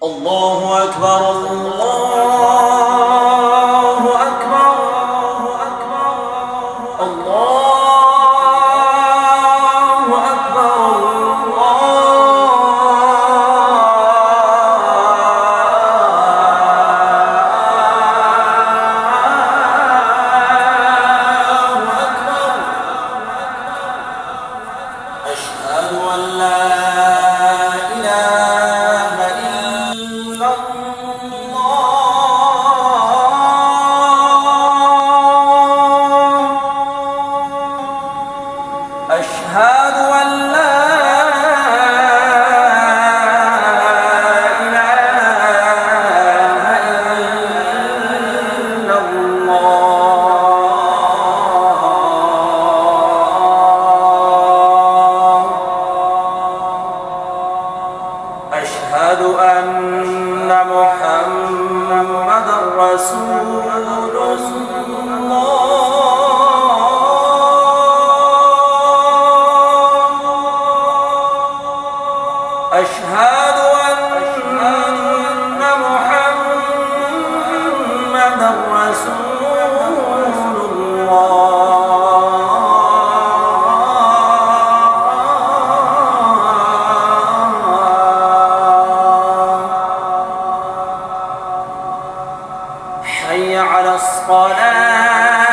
الله أكبر الله أكبر الله أكبر الله أكبر. أشهد أن لا إله إلا الله. أشهد أن لا إله إلا الله. أشهد أن محمدًا رسول الله. أشهد أن محمدًا رسول الله. حي على الصلاة.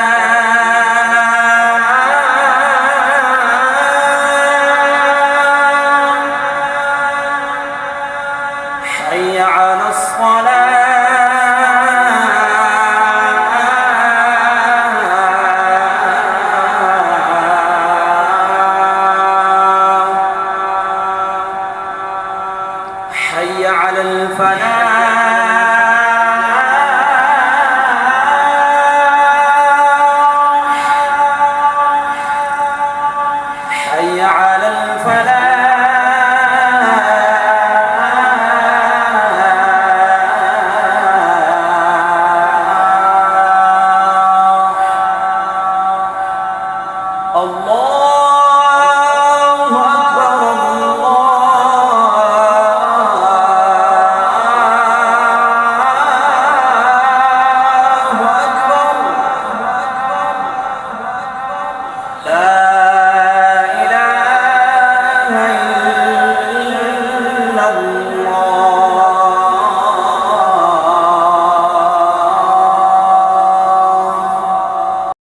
حي على الصلاة. حي على الفلاح.